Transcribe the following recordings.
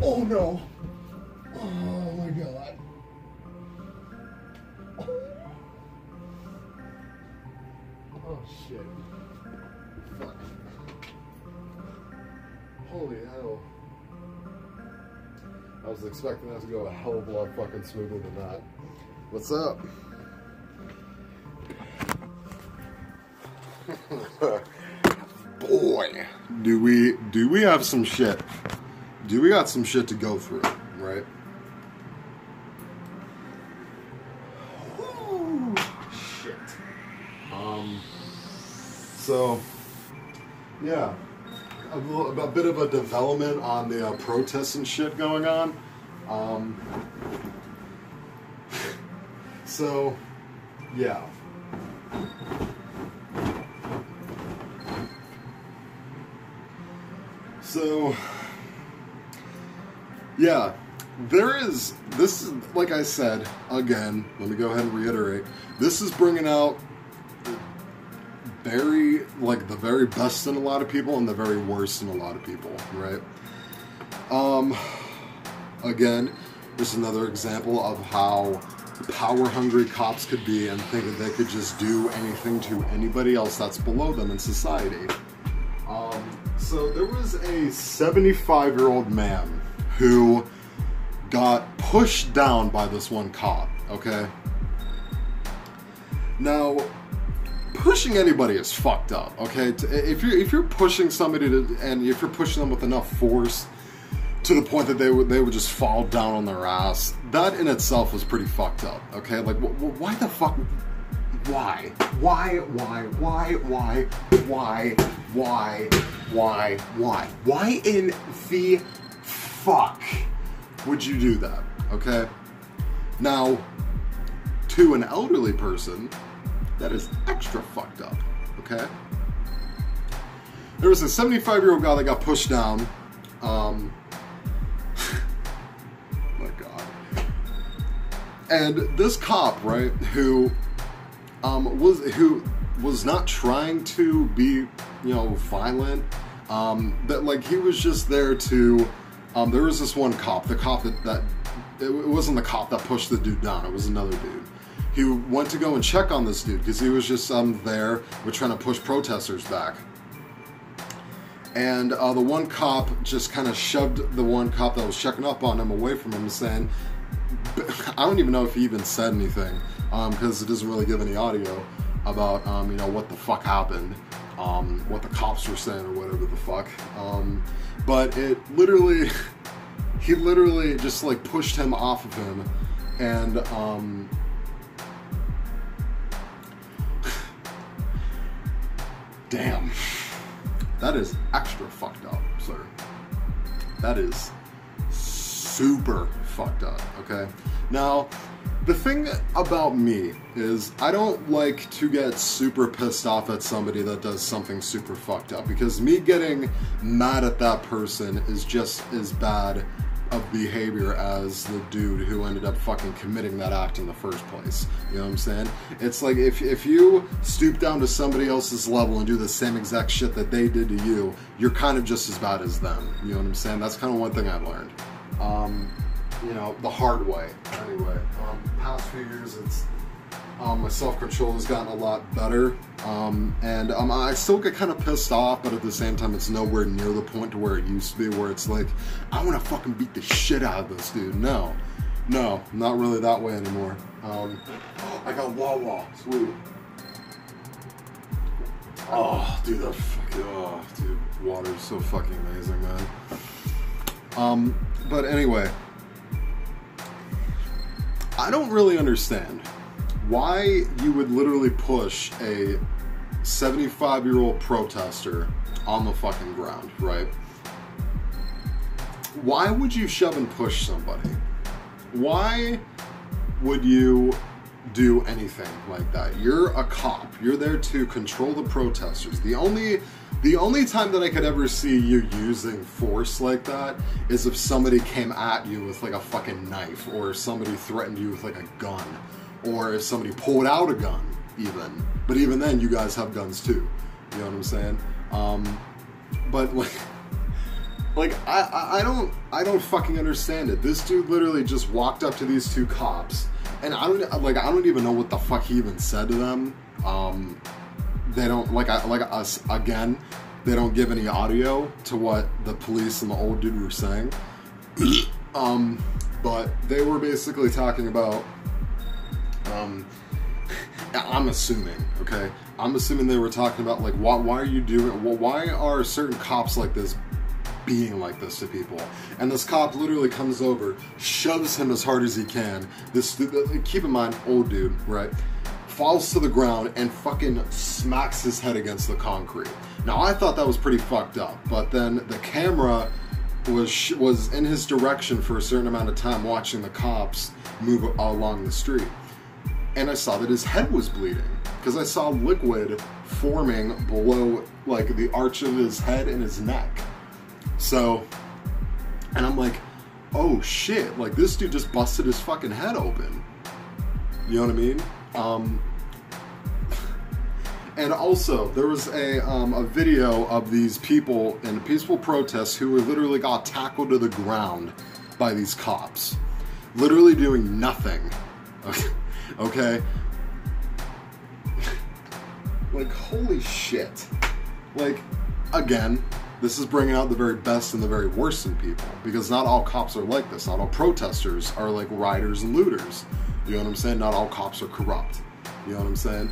Oh no. Oh my god. Oh shit. Fuck. Holy hell. I was expecting that to go a hell of a lot fucking smoother than that. What's up? Boy, do we have some shit. Do we got some shit to go through, right? Woo, shit. So, yeah, a bit of a development on the protests and shit going on. So, yeah. So, yeah, this is, like I said, again, let me go ahead and reiterate, this is bringing out the very best in a lot of people and the very worst in a lot of people, right? Again, this is another example of how power-hungry cops could be and think that they could just do anything to anybody else that's below them in society. So there was a 75-year-old man who got pushed down by this one cop, okay? Now, pushing anybody is fucked up, okay? If you're pushing somebody and if you're pushing them with enough force to the point that they would just fall down on their ass, that in itself was pretty fucked up, okay? Like, why the fuck? Why? Why in the fuck would you do that, okay? Now, to an elderly person, that is extra fucked up, okay? There was a 75-year-old guy that got pushed down. My God. And this cop, right, who was not trying to be, you know, violent. That, like, he was just there to. There was this one cop, the cop that it wasn't the cop that pushed the dude down. It was another dude. He went to go and check on this dude because he was just there with trying to push protesters back. And the one cop just kind of shoved the one cop that was checking up on him away from him, saying, I don't even know if he even said anything, because it doesn't really give any audio about, you know, what the fuck happened, what the cops were saying or whatever the fuck. But it literally, he literally just like pushed him off of him, and damn, that is extra fucked up, sir. That is super fucked up, okay? Now, the thing about me is I don't like to get super pissed off at somebody that does something super fucked up, because me getting mad at that person is just as bad of behavior as the dude who ended up fucking committing that act in the first place. You know what I'm saying? It's like if you stoop down to somebody else's level and do the same exact shit that they did to you, you're kind of just as bad as them. You know what I'm saying? That's kind of one thing I've learned. You know, the hard way. Anyway, past few years, it's my self-control has gotten a lot better, and I still get kind of pissed off, but at the same time, it's nowhere near the point to where it used to be, where it's like, I want to fucking beat the shit out of this dude. No, not really that way anymore. I got Wawa, sweet. Oh, dude, dude, water's so fucking amazing, man. But anyway, I don't really understand why you would literally push a 75-year-old protester on the fucking ground, right? Why would you shove and push somebody? Why would you do anything like that? You're a cop. You're there to control the protesters. The only time that I could ever see you using force like that is if somebody came at you with like a fucking knife, or somebody threatened you with like a gun, or if somebody pulled out a gun even. But even then, you guys have guns too. You know what I'm saying? But like, Like, I don't fucking understand it. This dude literally just walked up to these two cops, and I don't even know what the fuck he even said to them. They don't, like us, again, they don't give any audio to what the police and the old dude were saying. But they were basically talking about, I'm assuming, okay? I'm assuming they were talking about, like, why are you doing, well, why are certain cops like this being like this to people? And this cop literally comes over, shoves him as hard as he can. This, keep in mind, old dude, right? Falls to the ground and fucking smacks his head against the concrete. Now, I thought that was pretty fucked up, but then the camera was in his direction for a certain amount of time, watching the cops move along the street. And I saw that his head was bleeding, because I saw liquid forming below, like, the arch of his head and his neck. So, and I'm like, oh shit, like, this dude just busted his fucking head open. You know what I mean? And also, there was a video of these people in peaceful protests who were literally got tackled to the ground by these cops. Literally doing nothing. Okay? Like, holy shit. Like, again, this is bringing out the very best and the very worst in people, because not all cops are like this. Not all protesters are like rioters and looters. You know what I'm saying? Not all cops are corrupt. You know what I'm saying?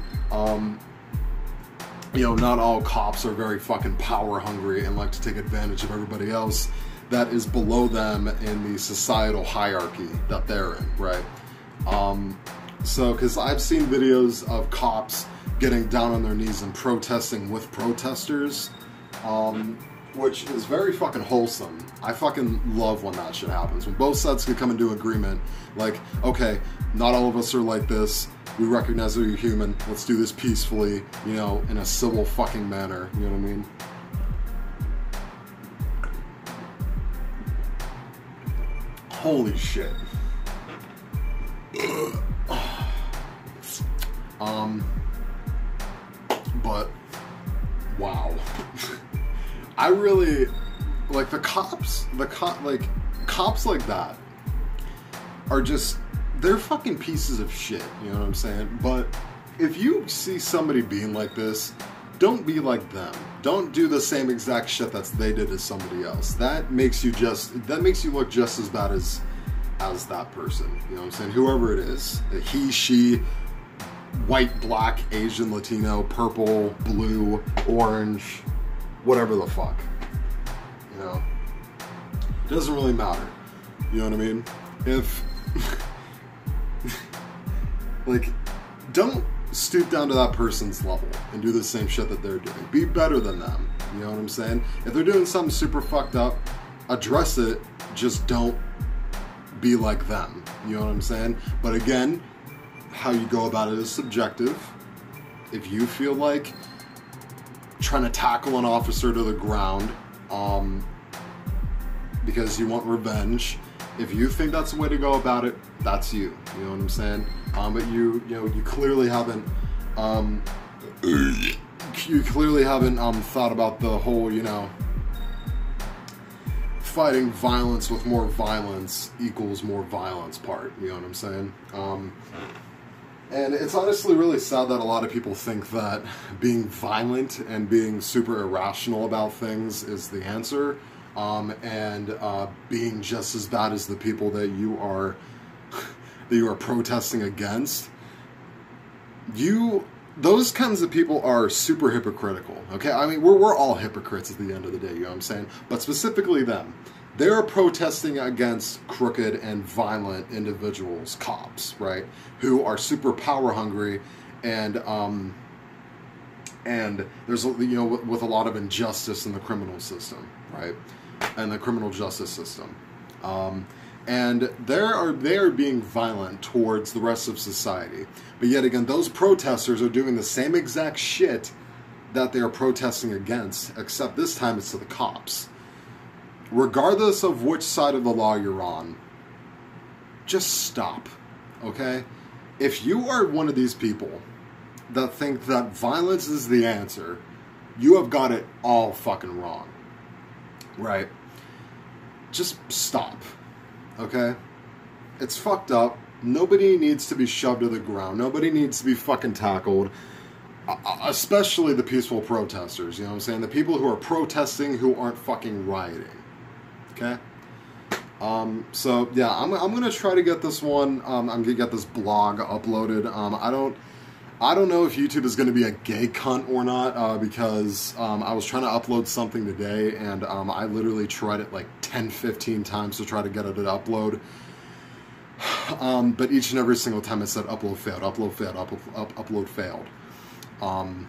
You know, not all cops are very fucking power hungry and like to take advantage of everybody else that is below them in the societal hierarchy that they're in, right? So, because I've seen videos of cops getting down on their knees and protesting with protesters, which is very fucking wholesome. I fucking love when that shit happens. When both sides can come into agreement, like, okay, not all of us are like this. We recognize that you're human. Let's do this peacefully, you know, in a civil fucking manner. You know what I mean? Holy shit. But, wow. I really, like, cops like that are just, they're fucking pieces of shit, you know what I'm saying? But if you see somebody being like this, don't be like them. Don't do the same exact shit that they did as somebody else. That makes you look just as bad as that person, you know what I'm saying? Whoever it is, he, she, white, black, Asian, Latino, purple, blue, orange, whatever the fuck, you know? It doesn't really matter, you know what I mean? If, like, don't stoop down to that person's level and do the same shit that they're doing. Be better than them, you know what I'm saying? If they're doing something super fucked up, address it, just don't be like them, you know what I'm saying? But again, how you go about it is subjective. If you feel like trying to tackle an officer to the ground because you want revenge, if you think that's the way to go about it, that's you. You know what I'm saying? But you clearly haven't thought about the whole, you know, fighting violence with more violence equals more violence part. You know what I'm saying? And it's honestly really sad that a lot of people think that being violent and being super irrational about things is the answer, and being just as bad as the people that you are protesting against. Those kinds of people are super hypocritical. Okay, I mean we're all hypocrites at the end of the day. You know what I'm saying? But specifically them. They're protesting against crooked and violent individuals, cops, right? Who are super power hungry, and there's, you know, with a lot of injustice in the criminal system, right? And the criminal justice system, and they are being violent towards the rest of society. But yet again, those protesters are doing the same exact shit that they are protesting against, except this time it's to the cops. Regardless of which side of the law you're on, just stop, okay? If you are one of these people that think that violence is the answer, you have got it all fucking wrong, right? just stop, okay? It's fucked up. Nobody needs to be shoved to the ground. Nobody needs to be fucking tackled, especially the peaceful protesters, you know what I'm saying? The people who are protesting who aren't fucking rioting, okay? So yeah, I'm gonna try to get this one. I'm gonna get this blog uploaded. I don't know if YouTube is gonna be a gay cunt or not, because I was trying to upload something today, and I literally tried it like 10-15 times to try to get it to upload. But each and every single time it said upload failed, upload failed, upload failed. And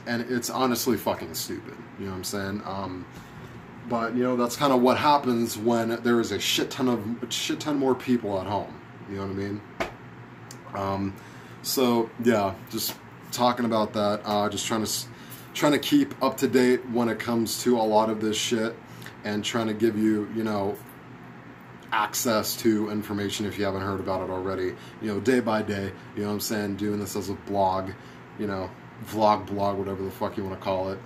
it's honestly fucking stupid. You know what I'm saying? But you know, that's kind of what happens when there is a shit ton more people at home. You know what I mean? So yeah, just talking about that. Just trying to keep up to date when it comes to a lot of this shit, and trying to give you, you know, access to information if you haven't heard about it already. You know, day by day. You know what I'm saying? Doing this as a blog. You know, vlog, blog, whatever the fuck you want to call it.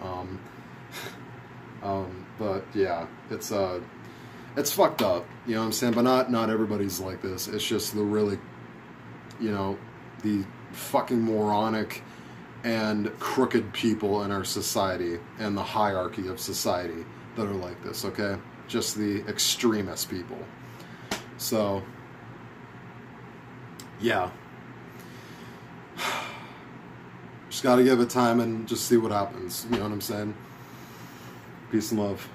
But yeah, it's fucked up, you know what I'm saying? But not everybody's like this. It's just the really, you know, the fucking moronic and crooked people in our society and the hierarchy of society that are like this, okay? Just the extremist people. So, yeah. Just gotta give it time and just see what happens, you know what I'm saying? Peace and love.